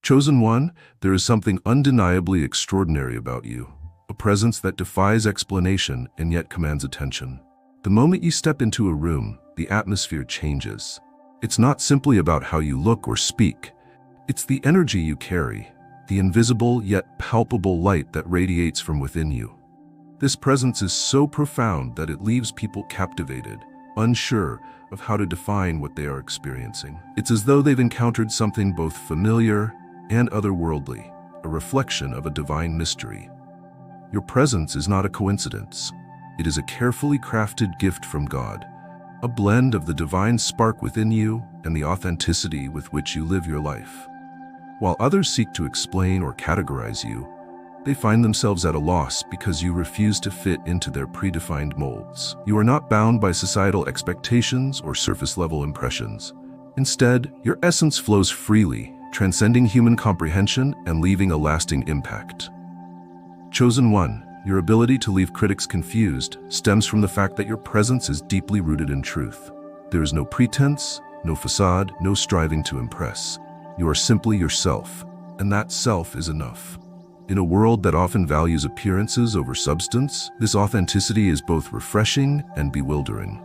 Chosen one, there is something undeniably extraordinary about you, a presence that defies explanation and yet commands attention. The moment you step into a room, the atmosphere changes. It's not simply about how you look or speak. It's the energy you carry, the invisible yet palpable light that radiates from within you. This presence is so profound that it leaves people captivated, unsure of how to define what they are experiencing. It's as though they've encountered something both familiar and otherworldly, a reflection of a divine mystery. Your presence is not a coincidence. It is a carefully crafted gift from God, a blend of the divine spark within you and the authenticity with which you live your life. While others seek to explain or categorize you, they find themselves at a loss because you refuse to fit into their predefined molds. You are not bound by societal expectations or surface-level impressions. Instead, your essence flows freely, transcending human comprehension and leaving a lasting impact. Chosen one, your ability to leave critics confused stems from the fact that your presence is deeply rooted in truth. There is no pretense, no facade, no striving to impress. You are simply yourself, and that self is enough. In a world that often values appearances over substance, this authenticity is both refreshing and bewildering.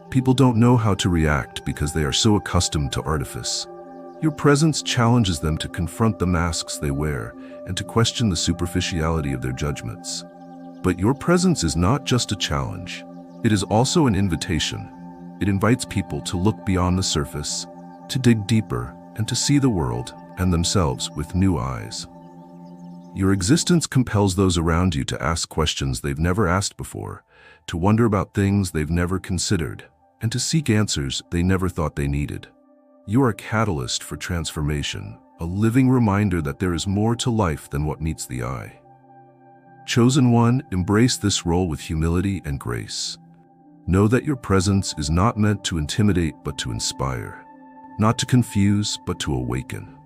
People don't know how to react because they are so accustomed to artifice. Your presence challenges them to confront the masks they wear and to question the superficiality of their judgments. But your presence is not just a challenge. It is also an invitation. It invites people to look beyond the surface, to dig deeper, and to see the world and themselves with new eyes. Your existence compels those around you to ask questions they've never asked before, to wonder about things they've never considered, and to seek answers they never thought they needed. You are a catalyst for transformation, a living reminder that there is more to life than what meets the eye. Chosen one, embrace this role with humility and grace. Know that your presence is not meant to intimidate but to inspire, not to confuse but to awaken.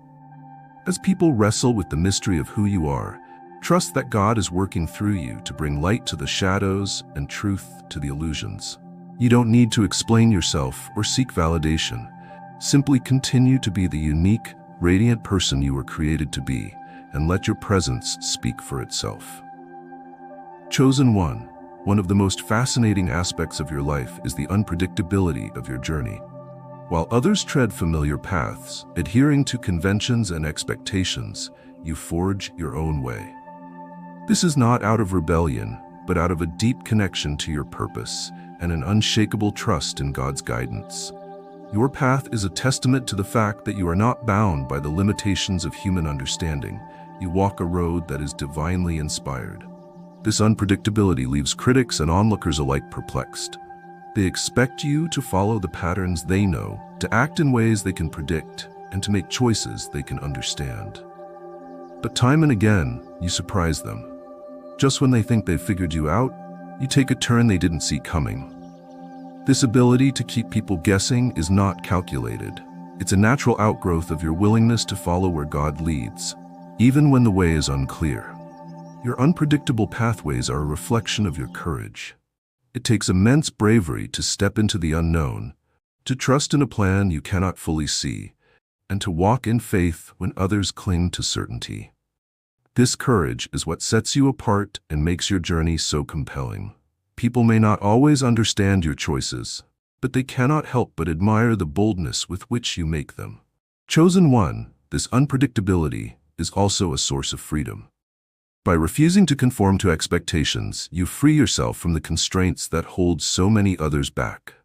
As people wrestle with the mystery of who you are, trust that God is working through you to bring light to the shadows and truth to the illusions. You don't need to explain yourself or seek validation. Simply continue to be the unique, radiant person you were created to be, and let your presence speak for itself. Chosen one of the most fascinating aspects of your life is the unpredictability of your journey. While others tread familiar paths, adhering to conventions and expectations, you forge your own way. This is not out of rebellion, but out of a deep connection to your purpose and an unshakable trust in God's guidance. Your path is a testament to the fact that you are not bound by the limitations of human understanding. You walk a road that is divinely inspired. This unpredictability leaves critics and onlookers alike perplexed. They expect you to follow the patterns they know, to act in ways they can predict, and to make choices they can understand. But time and again, you surprise them. Just when they think they've figured you out, you take a turn they didn't see coming. This ability to keep people guessing is not calculated. It's a natural outgrowth of your willingness to follow where God leads, even when the way is unclear. Your unpredictable pathways are a reflection of your courage. It takes immense bravery to step into the unknown, to trust in a plan you cannot fully see, and to walk in faith when others cling to certainty. This courage is what sets you apart and makes your journey so compelling. People may not always understand your choices, but they cannot help but admire the boldness with which you make them. Chosen one, this unpredictability is also a source of freedom. By refusing to conform to expectations, you free yourself from the constraints that hold so many others back.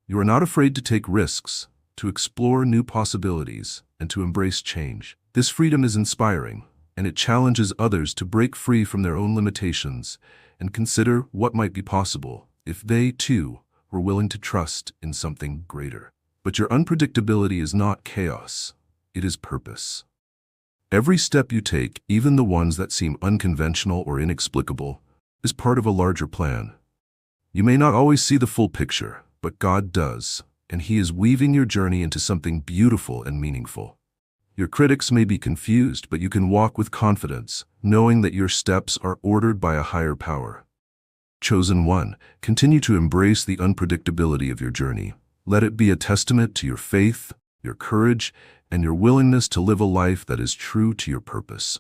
You are not afraid to take risks, to explore new possibilities, and to embrace change. This freedom is inspiring, and it challenges others to break free from their own limitations and consider what might be possible if they, too, were willing to trust in something greater. But your unpredictability is not chaos, it is purpose. Every step you take, even the ones that seem unconventional or inexplicable, is part of a larger plan. You may not always see the full picture, but God does, and He is weaving your journey into something beautiful and meaningful. Your critics may be confused, but you can walk with confidence, knowing that your steps are ordered by a higher power. Chosen one, continue to embrace the unpredictability of your journey. Let it be a testament to your faith, your courage, and your willingness to live a life that is true to your purpose.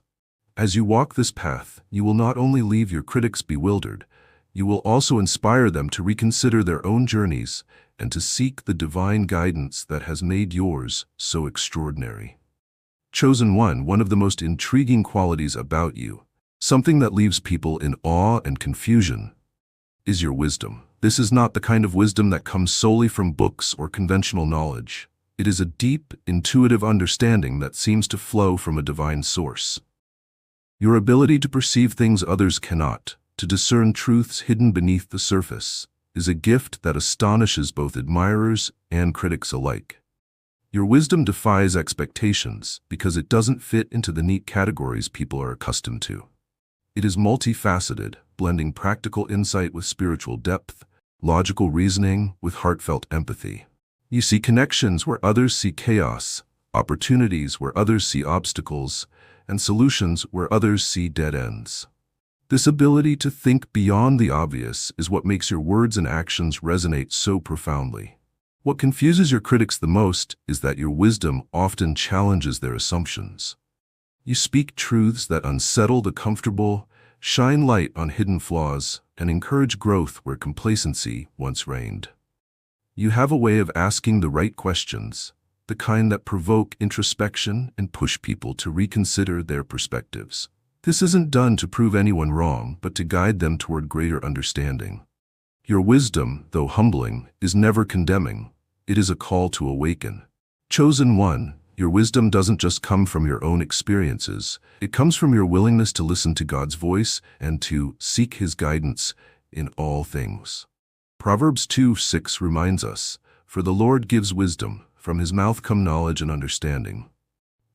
As you walk this path, you will not only leave your critics bewildered, you will also inspire them to reconsider their own journeys and to seek the divine guidance that has made yours so extraordinary. Chosen one of the most intriguing qualities about you, something that leaves people in awe and confusion, is your wisdom. This is not the kind of wisdom that comes solely from books or conventional knowledge. It is a deep, intuitive understanding that seems to flow from a divine source. Your ability to perceive things others cannot, to discern truths hidden beneath the surface, is a gift that astonishes both admirers and critics alike. Your wisdom defies expectations because it doesn't fit into the neat categories people are accustomed to. It is multifaceted, blending practical insight with spiritual depth, logical reasoning with heartfelt empathy. You see connections where others see chaos, opportunities where others see obstacles, and solutions where others see dead ends. This ability to think beyond the obvious is what makes your words and actions resonate so profoundly. What confuses your critics the most is that your wisdom often challenges their assumptions. You speak truths that unsettle the comfortable, shine light on hidden flaws, and encourage growth where complacency once reigned. You have a way of asking the right questions, the kind that provoke introspection and push people to reconsider their perspectives. This isn't done to prove anyone wrong, but to guide them toward greater understanding. Your wisdom, though humbling, is never condemning. It is a call to awaken. Chosen one, your wisdom doesn't just come from your own experiences. It comes from your willingness to listen to God's voice and to seek His guidance in all things. Proverbs 2:6 reminds us, "For the Lord gives wisdom, from His mouth come knowledge and understanding."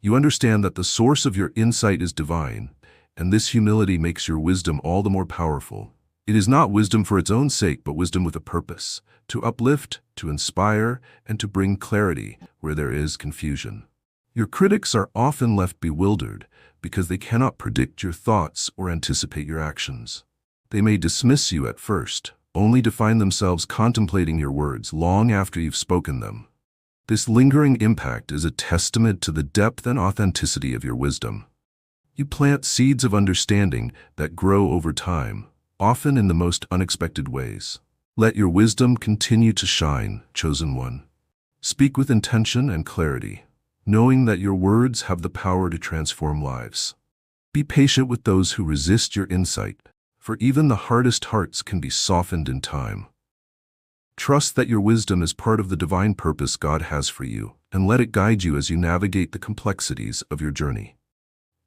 You understand that the source of your insight is divine, and this humility makes your wisdom all the more powerful. It is not wisdom for its own sake, but wisdom with a purpose, to uplift, to inspire, and to bring clarity where there is confusion. Your critics are often left bewildered because they cannot predict your thoughts or anticipate your actions. They may dismiss you at first, only to find themselves contemplating your words long after you've spoken them. This lingering impact is a testament to the depth and authenticity of your wisdom. You plant seeds of understanding that grow over time, often in the most unexpected ways. Let your wisdom continue to shine, chosen one. Speak with intention and clarity, knowing that your words have the power to transform lives. Be patient with those who resist your insight, for even the hardest hearts can be softened in time. Trust that your wisdom is part of the divine purpose God has for you, and let it guide you as you navigate the complexities of your journey.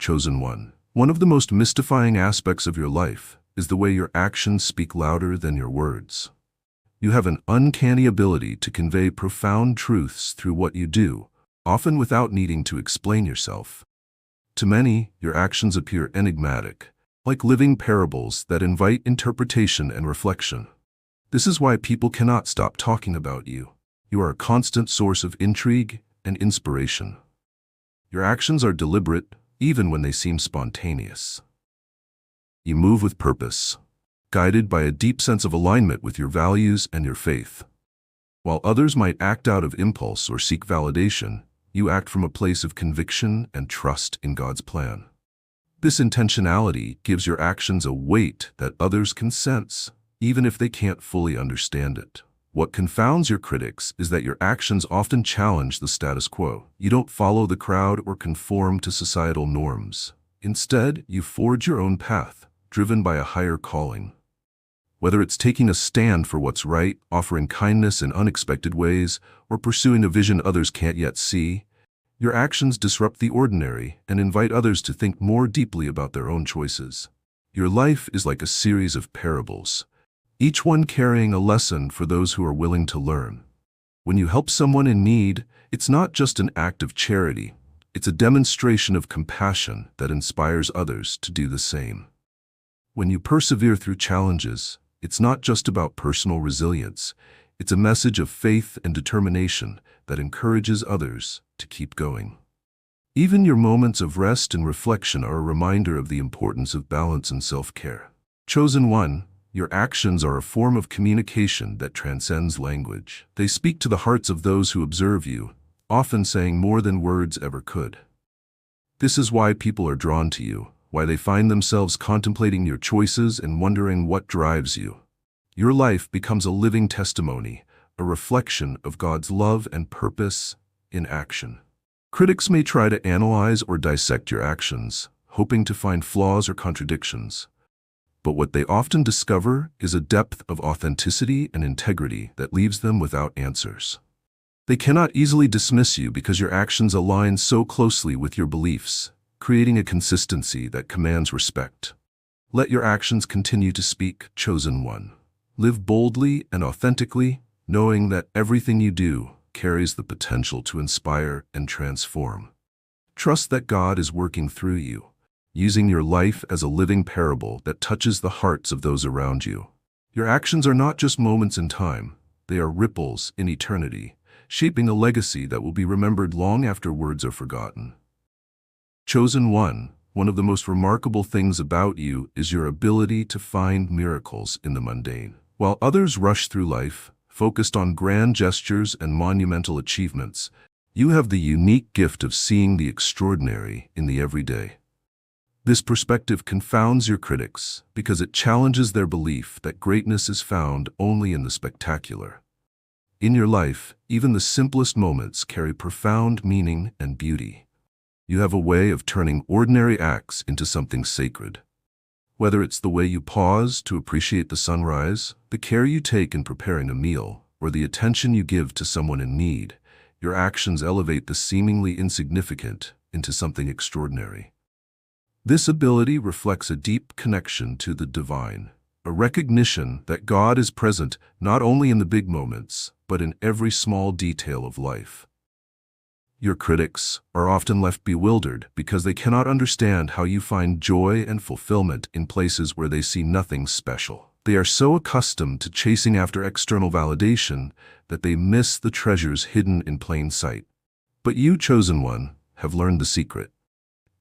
Chosen one. One of the most mystifying aspects of your life is the way your actions speak louder than your words. You have an uncanny ability to convey profound truths through what you do, often without needing to explain yourself. To many, your actions appear enigmatic, like living parables that invite interpretation and reflection. This is why people cannot stop talking about you. You are a constant source of intrigue and inspiration. Your actions are deliberate, even when they seem spontaneous. You move with purpose, guided by a deep sense of alignment with your values and your faith. While others might act out of impulse or seek validation, you act from a place of conviction and trust in God's plan. This intentionality gives your actions a weight that others can sense, even if they can't fully understand it. What confounds your critics is that your actions often challenge the status quo. You don't follow the crowd or conform to societal norms. Instead, you forge your own path, driven by a higher calling. Whether it's taking a stand for what's right, offering kindness in unexpected ways, or pursuing a vision others can't yet see, your actions disrupt the ordinary and invite others to think more deeply about their own choices. Your life is like a series of parables, each one carrying a lesson for those who are willing to learn. When you help someone in need, it's not just an act of charity, it's a demonstration of compassion that inspires others to do the same. When you persevere through challenges, it's not just about personal resilience, it's a message of faith and determination that encourages others to keep going. Even your moments of rest and reflection are a reminder of the importance of balance and self-care. Chosen one, your actions are a form of communication that transcends language. They speak to the hearts of those who observe you, often saying more than words ever could. This is why people are drawn to you, why they find themselves contemplating your choices and wondering what drives you. Your life becomes a living testimony, a reflection of God's love and purpose in action. Critics may try to analyze or dissect your actions, hoping to find flaws or contradictions. But what they often discover is a depth of authenticity and integrity that leaves them without answers. They cannot easily dismiss you because your actions align so closely with your beliefs, creating a consistency that commands respect. Let your actions continue to speak, chosen one. Live boldly and authentically, knowing that everything you do carries the potential to inspire and transform. Trust that God is working through you, using your life as a living parable that touches the hearts of those around you. Your actions are not just moments in time, they are ripples in eternity, shaping a legacy that will be remembered long after words are forgotten. Chosen one of the most remarkable things about you is your ability to find miracles in the mundane. While others rush through life, focused on grand gestures and monumental achievements, you have the unique gift of seeing the extraordinary in the everyday. This perspective confounds your critics because it challenges their belief that greatness is found only in the spectacular. In your life, even the simplest moments carry profound meaning and beauty. You have a way of turning ordinary acts into something sacred. Whether it's the way you pause to appreciate the sunrise, the care you take in preparing a meal, or the attention you give to someone in need, your actions elevate the seemingly insignificant into something extraordinary. This ability reflects a deep connection to the divine, a recognition that God is present not only in the big moments, but in every small detail of life. Your critics are often left bewildered because they cannot understand how you find joy and fulfillment in places where they see nothing special. They are so accustomed to chasing after external validation that they miss the treasures hidden in plain sight. But you, chosen one, have learned the secret.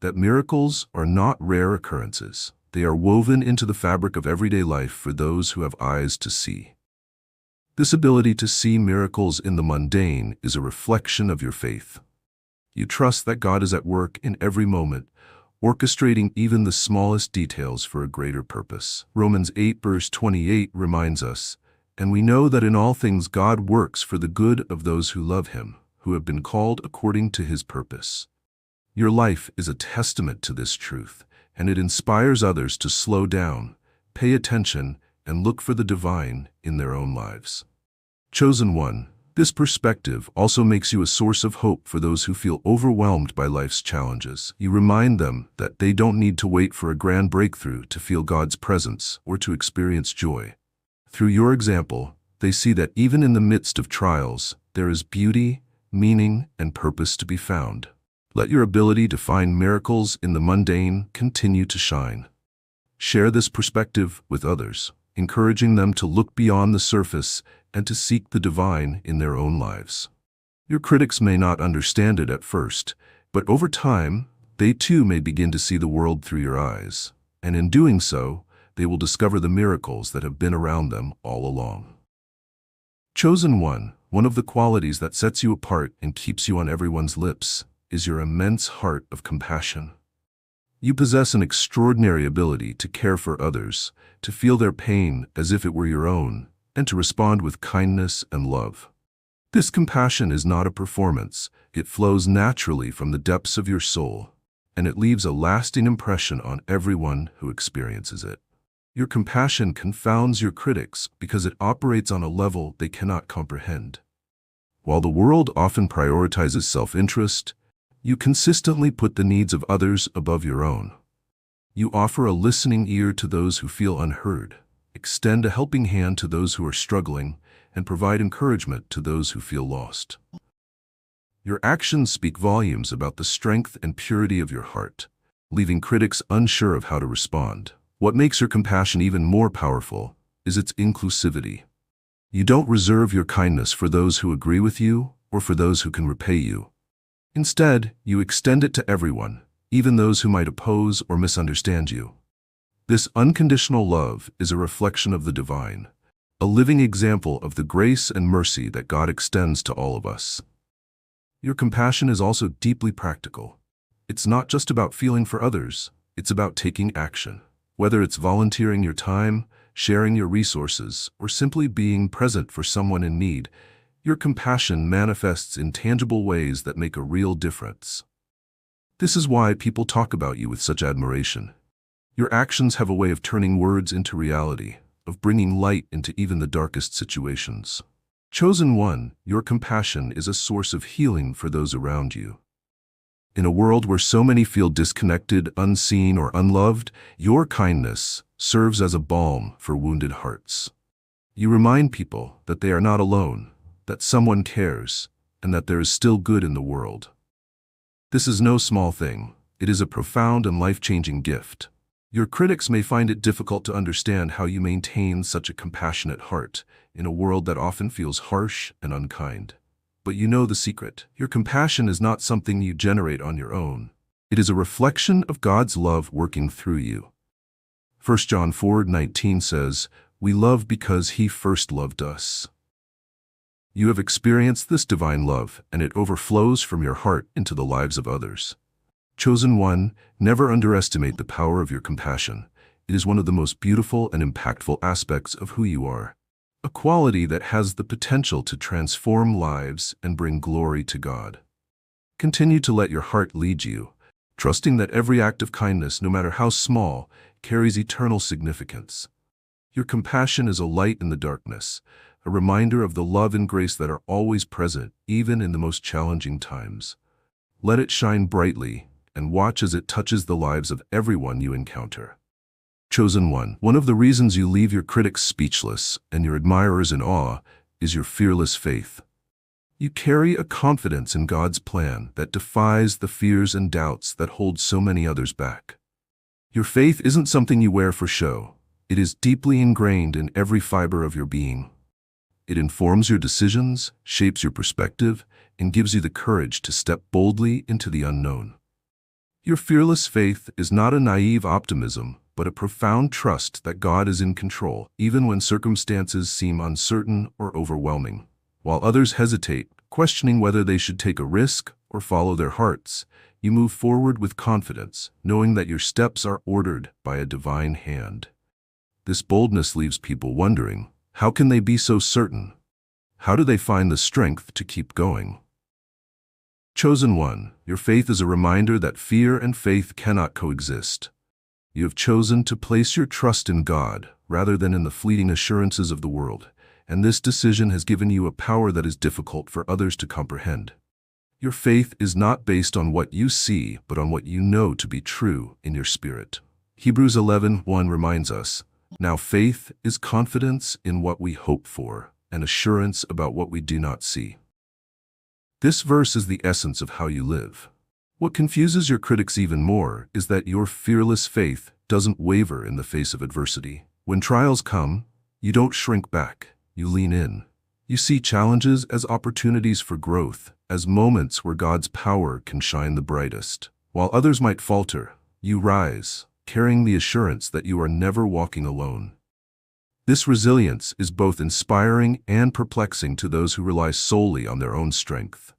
That miracles are not rare occurrences. They are woven into the fabric of everyday life for those who have eyes to see. This ability to see miracles in the mundane is a reflection of your faith. You trust that God is at work in every moment, orchestrating even the smallest details for a greater purpose. Romans 8 verse 28 reminds us, "And we know that in all things God works for the good of those who love Him, who have been called according to His purpose." Your life is a testament to this truth, and it inspires others to slow down, pay attention, and look for the divine in their own lives. Chosen one, this perspective also makes you a source of hope for those who feel overwhelmed by life's challenges. You remind them that they don't need to wait for a grand breakthrough to feel God's presence or to experience joy. Through your example, they see that even in the midst of trials, there is beauty, meaning, and purpose to be found. Let your ability to find miracles in the mundane continue to shine. Share this perspective with others, encouraging them to look beyond the surface and to seek the divine in their own lives. Your critics may not understand it at first, but over time, they too may begin to see the world through your eyes, and in doing so, they will discover the miracles that have been around them all along. Chosen one of the qualities that sets you apart and keeps you on everyone's lips is your immense heart of compassion. You possess an extraordinary ability to care for others, to feel their pain as if it were your own, and to respond with kindness and love. This compassion is not a performance. It flows naturally from the depths of your soul, and it leaves a lasting impression on everyone who experiences it. Your compassion confounds your critics because it operates on a level they cannot comprehend. While the world often prioritizes self-interest, you consistently put the needs of others above your own. You offer a listening ear to those who feel unheard, extend a helping hand to those who are struggling, and provide encouragement to those who feel lost. Your actions speak volumes about the strength and purity of your heart, leaving critics unsure of how to respond. What makes your compassion even more powerful is its inclusivity. You don't reserve your kindness for those who agree with you or for those who can repay you. Instead, you extend it to everyone, even those who might oppose or misunderstand you. This unconditional love is a reflection of the divine, a living example of the grace and mercy that God extends to all of us. Your compassion is also deeply practical. It's not just about feeling for others, it's about taking action. Whether it's volunteering your time, sharing your resources, or simply being present for someone in need, your compassion manifests in tangible ways that make a real difference. This is why people talk about you with such admiration. Your actions have a way of turning words into reality, of bringing light into even the darkest situations. Chosen one, your compassion is a source of healing for those around you. In a world where so many feel disconnected, unseen, or unloved, your kindness serves as a balm for wounded hearts. You remind people that they are not alone, that someone cares, and that there is still good in the world. This is no small thing. It is a profound and life-changing gift. Your critics may find it difficult to understand how you maintain such a compassionate heart in a world that often feels harsh and unkind. But you know the secret. Your compassion is not something you generate on your own. It is a reflection of God's love working through you. 1 John 4:19 says, "We love because He first loved us." You have experienced this divine love, and it overflows from your heart into the lives of others. Chosen one, never underestimate the power of your compassion. It is one of the most beautiful and impactful aspects of who you are. A quality that has the potential to transform lives and bring glory to God. Continue to let your heart lead you, trusting that every act of kindness, no matter how small, carries eternal significance. Your compassion is a light in the darkness, a reminder of the love and grace that are always present, even in the most challenging times. Let it shine brightly, and watch as it touches the lives of everyone you encounter. Chosen one of the reasons you leave your critics speechless and your admirers in awe is your fearless faith. You carry a confidence in God's plan that defies the fears and doubts that hold so many others back. Your faith isn't something you wear for show. It is deeply ingrained in every fiber of your being. It informs your decisions, shapes your perspective, and gives you the courage to step boldly into the unknown. Your fearless faith is not a naive optimism, but a profound trust that God is in control, even when circumstances seem uncertain or overwhelming. While others hesitate, questioning whether they should take a risk or follow their hearts, you move forward with confidence, knowing that your steps are ordered by a divine hand. This boldness leaves people wondering, how can they be so certain? How do they find the strength to keep going? Chosen one, your faith is a reminder that fear and faith cannot coexist. You have chosen to place your trust in God rather than in the fleeting assurances of the world, and this decision has given you a power that is difficult for others to comprehend. Your faith is not based on what you see, but on what you know to be true in your spirit. Hebrews 11:1 reminds us, "Now faith is confidence in what we hope for, and assurance about what we do not see." This verse is the essence of how you live. What confuses your critics even more is that your fearless faith doesn't waver in the face of adversity. When trials come, you don't shrink back, you lean in. You see challenges as opportunities for growth, as moments where God's power can shine the brightest. While others might falter, you rise, carrying the assurance that you are never walking alone. This resilience is both inspiring and perplexing to those who rely solely on their own strength.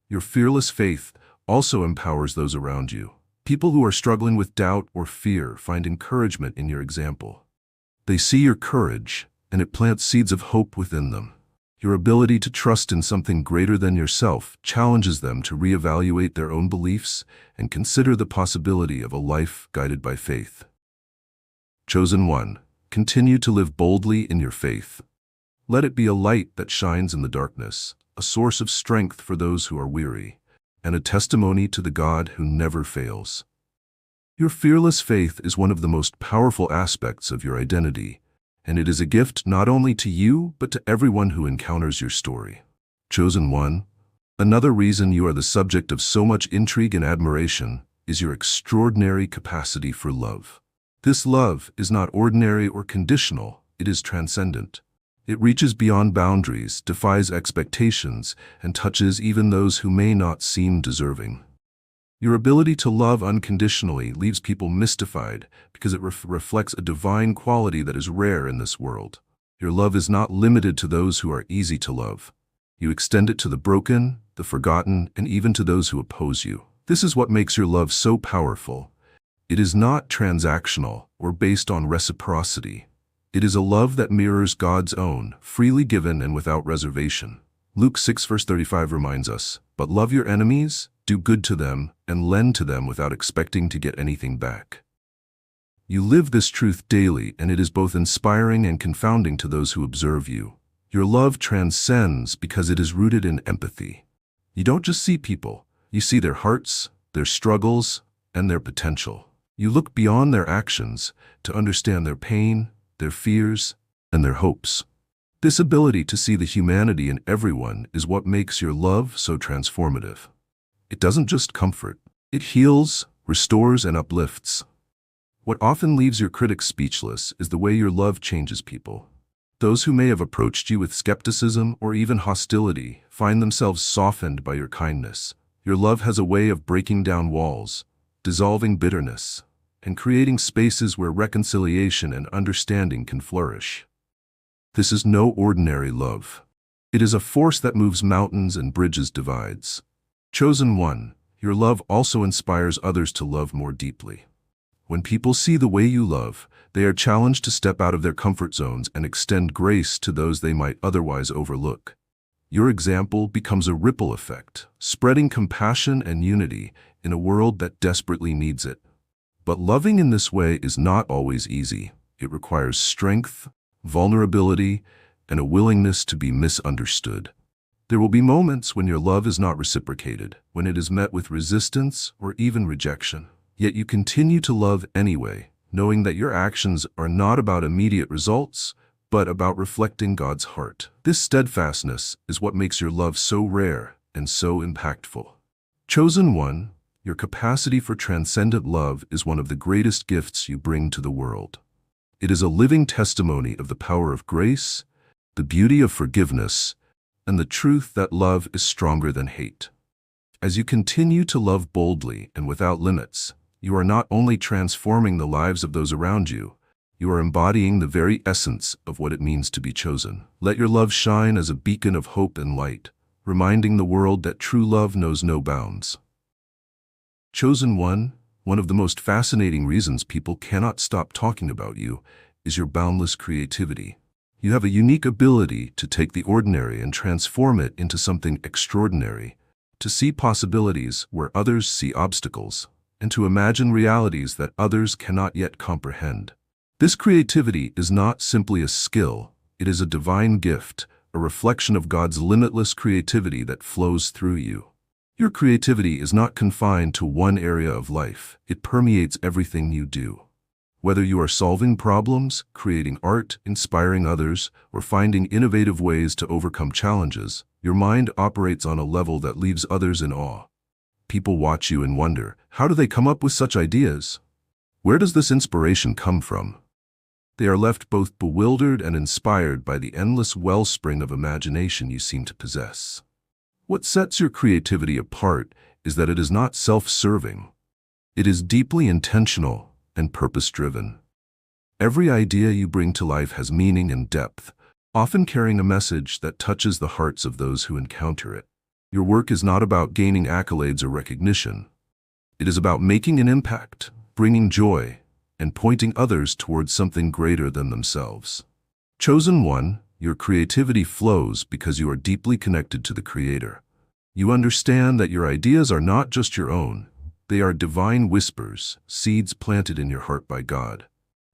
Your fearless faith also empowers those around you. People who are struggling with doubt or fear find encouragement in your example. They see your courage, and it plants seeds of hope within them. Your ability to trust in something greater than yourself challenges them to reevaluate their own beliefs and consider the possibility of a life guided by faith. Chosen one, continue to live boldly in your faith. Let it be a light that shines in the darkness, a source of strength for those who are weary, and a testimony to the God who never fails. Your fearless faith is one of the most powerful aspects of your identity, and it is a gift not only to you, but to everyone who encounters your story. Chosen one, another reason you are the subject of so much intrigue and admiration is your extraordinary capacity for love. This love is not ordinary or conditional, it is transcendent. It reaches beyond boundaries, defies expectations, and touches even those who may not seem deserving. Your ability to love unconditionally leaves people mystified because it reflects a divine quality that is rare in this world. Your love is not limited to those who are easy to love. You extend it to the broken, the forgotten, and even to those who oppose you. This is what makes your love so powerful. It is not transactional or based on reciprocity. It is a love that mirrors God's own, freely given and without reservation. Luke 6 verse 35 reminds us, "But love your enemies, do good to them, and lend to them without expecting to get anything back." You live this truth daily, and it is both inspiring and confounding to those who observe you. Your love transcends because it is rooted in empathy. You don't just see people, you see their hearts, their struggles, and their potential. You look beyond their actions to understand their pain, their fears, and their hopes. This ability to see the humanity in everyone is what makes your love so transformative. It doesn't just comfort, it heals, restores, and uplifts. What often leaves your critics speechless is the way your love changes people. Those who may have approached you with skepticism or even hostility find themselves softened by your kindness. Your love has a way of breaking down walls, dissolving bitterness, and creating spaces where reconciliation and understanding can flourish. This is no ordinary love. It is a force that moves mountains and bridges divides. Chosen one, your love also inspires others to love more deeply. When people see the way you love, they are challenged to step out of their comfort zones and extend grace to those they might otherwise overlook. Your example becomes a ripple effect, spreading compassion and unity in a world that desperately needs it. But loving in this way is not always easy. It requires strength, vulnerability, and a willingness to be misunderstood. There will be moments when your love is not reciprocated, when it is met with resistance or even rejection. Yet you continue to love anyway, knowing that your actions are not about immediate results, but about reflecting God's heart. This steadfastness is what makes your love so rare and so impactful. Chosen one, your capacity for transcendent love is one of the greatest gifts you bring to the world. It is a living testimony of the power of grace, the beauty of forgiveness, and the truth that love is stronger than hate. As you continue to love boldly and without limits, you are not only transforming the lives of those around you, you are embodying the very essence of what it means to be chosen. Let your love shine as a beacon of hope and light, reminding the world that true love knows no bounds. Chosen one of the most fascinating reasons people cannot stop talking about you is your boundless creativity. You have a unique ability to take the ordinary and transform it into something extraordinary, to see possibilities where others see obstacles, and to imagine realities that others cannot yet comprehend. This creativity is not simply a skill, it is a divine gift, a reflection of God's limitless creativity that flows through you. Your creativity is not confined to one area of life, it permeates everything you do. Whether you are solving problems, creating art, inspiring others, or finding innovative ways to overcome challenges, your mind operates on a level that leaves others in awe. People watch you and wonder, how do they come up with such ideas? Where does this inspiration come from? They are left both bewildered and inspired by the endless wellspring of imagination you seem to possess. What sets your creativity apart is that it is not self-serving. It is deeply intentional and purpose-driven. Every idea you bring to life has meaning and depth, often carrying a message that touches the hearts of those who encounter it. Your work is not about gaining accolades or recognition. It is about making an impact, bringing joy, and pointing others towards something greater than themselves. Chosen one, your creativity flows because you are deeply connected to the Creator. You understand that your ideas are not just your own. They are divine whispers, seeds planted in your heart by God.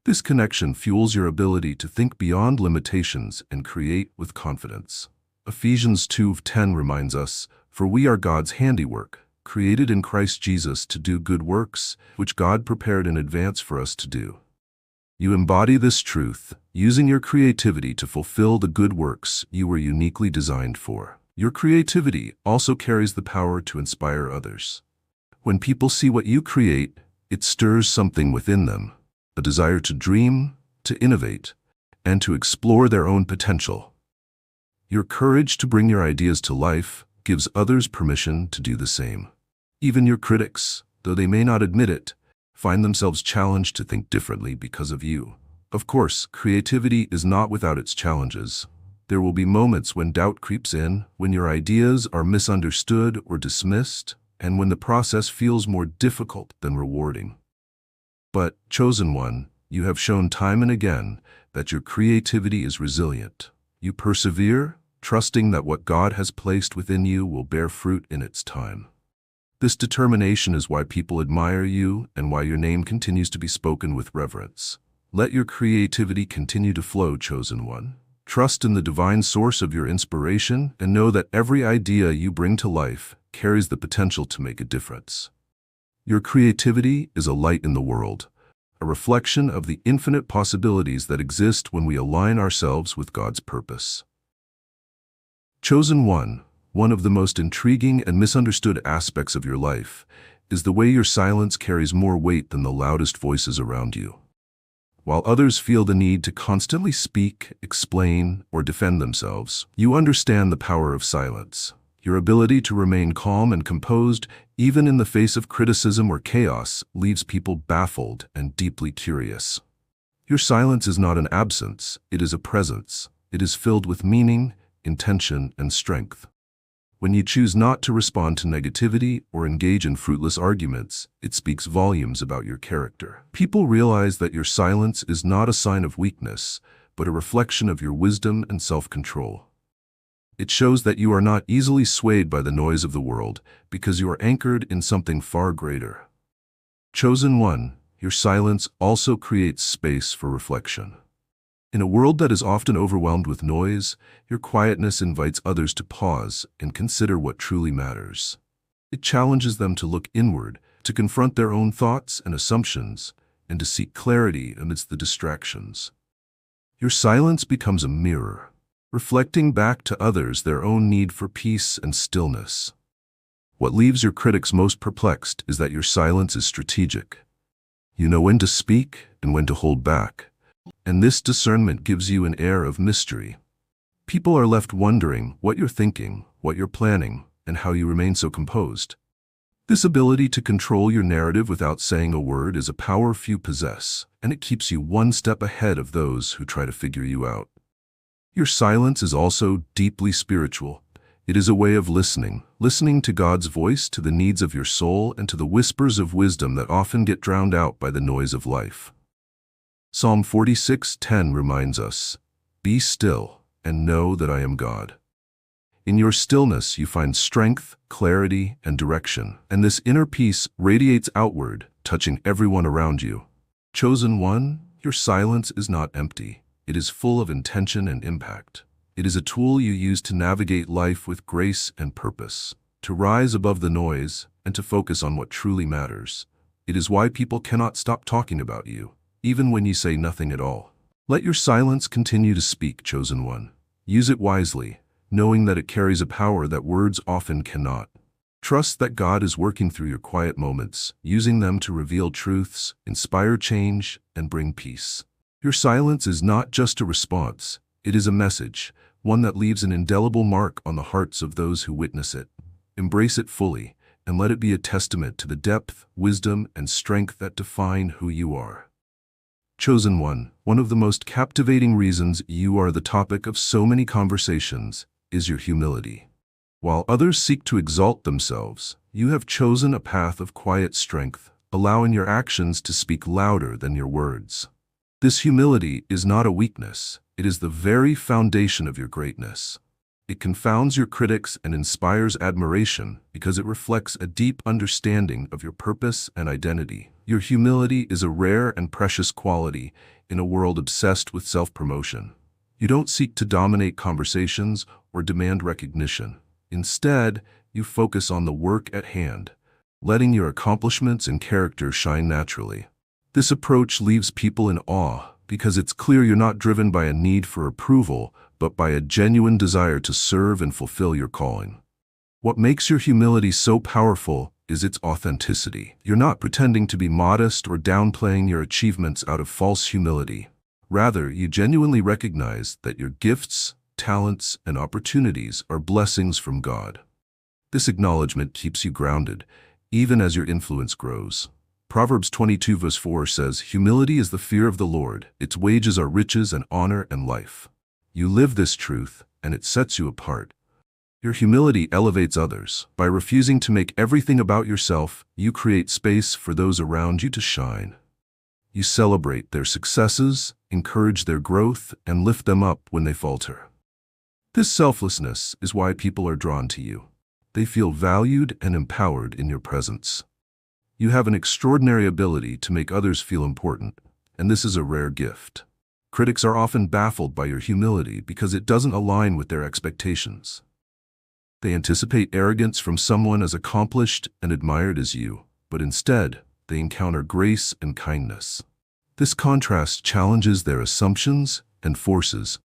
This connection fuels your ability to think beyond limitations and create with confidence. Ephesians 2:10 reminds us, "For we are God's handiwork, created in Christ Jesus to do good works, which God prepared in advance for us to do." You embody this truth, using your creativity to fulfill the good works you were uniquely designed for. Your creativity also carries the power to inspire others. When people see what you create, it stirs something within them, a desire to dream, to innovate, and to explore their own potential. Your courage to bring your ideas to life gives others permission to do the same. Even your critics, though they may not admit it, find themselves challenged to think differently because of you. Of course, creativity is not without its challenges. There will be moments when doubt creeps in, when your ideas are misunderstood or dismissed, and when the process feels more difficult than rewarding. But, chosen one, you have shown time and again that your creativity is resilient. You persevere, trusting that what God has placed within you will bear fruit in its time. This determination is why people admire you and why your name continues to be spoken with reverence. Let your creativity continue to flow, chosen one. Trust in the divine source of your inspiration and know that every idea you bring to life carries the potential to make a difference. Your creativity is a light in the world, a reflection of the infinite possibilities that exist when we align ourselves with God's purpose. Chosen one of the most intriguing and misunderstood aspects of your life is the way your silence carries more weight than the loudest voices around you. While others feel the need to constantly speak, explain, or defend themselves, you understand the power of silence. Your ability to remain calm and composed, even in the face of criticism or chaos, leaves people baffled and deeply curious. Your silence is not an absence, it is a presence. It is filled with meaning, intention, and strength. When you choose not to respond to negativity or engage in fruitless arguments, it speaks volumes about your character. People realize that your silence is not a sign of weakness, but a reflection of your wisdom and self-control. It shows that you are not easily swayed by the noise of the world because you are anchored in something far greater. Chosen one, your silence also creates space for reflection. In a world that is often overwhelmed with noise, your quietness invites others to pause and consider what truly matters. It challenges them to look inward, to confront their own thoughts and assumptions, and to seek clarity amidst the distractions. Your silence becomes a mirror, reflecting back to others their own need for peace and stillness. What leaves your critics most perplexed is that your silence is strategic. You know when to speak and when to hold back. And this discernment gives you an air of mystery. People are left wondering what you're thinking, what you're planning, and how you remain so composed. This ability to control your narrative without saying a word is a power few possess, and it keeps you one step ahead of those who try to figure you out. Your silence is also deeply spiritual. It is a way of listening to God's voice, to the needs of your soul, and to the whispers of wisdom that often get drowned out by the noise of life. Psalm 46:10 reminds us, "Be still and know that I am God." In your stillness you find strength, clarity, and direction, and this inner peace radiates outward, touching everyone around you. Chosen one, your silence is not empty. It is full of intention and impact. It is a tool you use to navigate life with grace and purpose, to rise above the noise, and to focus on what truly matters. It is why people cannot stop talking about you, even when you say nothing at all. Let your silence continue to speak, chosen one. Use it wisely, knowing that it carries a power that words often cannot. Trust that God is working through your quiet moments, using them to reveal truths, inspire change, and bring peace. Your silence is not just a response, it is a message, one that leaves an indelible mark on the hearts of those who witness it. Embrace it fully, and let it be a testament to the depth, wisdom, and strength that define who you are. Chosen one of the most captivating reasons you are the topic of so many conversations is your humility. While others seek to exalt themselves, you have chosen a path of quiet strength, allowing your actions to speak louder than your words. This humility is not a weakness, it is the very foundation of your greatness. It confounds your critics and inspires admiration because it reflects a deep understanding of your purpose and identity. Your humility is a rare and precious quality in a world obsessed with self-promotion. You don't seek to dominate conversations or demand recognition. Instead, you focus on the work at hand, letting your accomplishments and character shine naturally. This approach leaves people in awe because it's clear you're not driven by a need for approval, but by a genuine desire to serve and fulfill your calling. What makes your humility so powerful is its authenticity. You're not pretending to be modest or downplaying your achievements out of false humility. Rather, you genuinely recognize that your gifts, talents, and opportunities are blessings from God. This acknowledgement keeps you grounded, even as your influence grows. Proverbs 22:4 says, "Humility is the fear of the Lord. Its wages are riches and honor and life." You live this truth, and it sets you apart. Your humility elevates others. By refusing to make everything about yourself, you create space for those around you to shine. You celebrate their successes, encourage their growth, and lift them up when they falter. This selflessness is why people are drawn to you. They feel valued and empowered in your presence. You have an extraordinary ability to make others feel important, and this is a rare gift. Critics are often baffled by your humility because it doesn't align with their expectations. They anticipate arrogance from someone as accomplished and admired as you, but instead, they encounter grace and kindness. This contrast challenges their assumptions and forces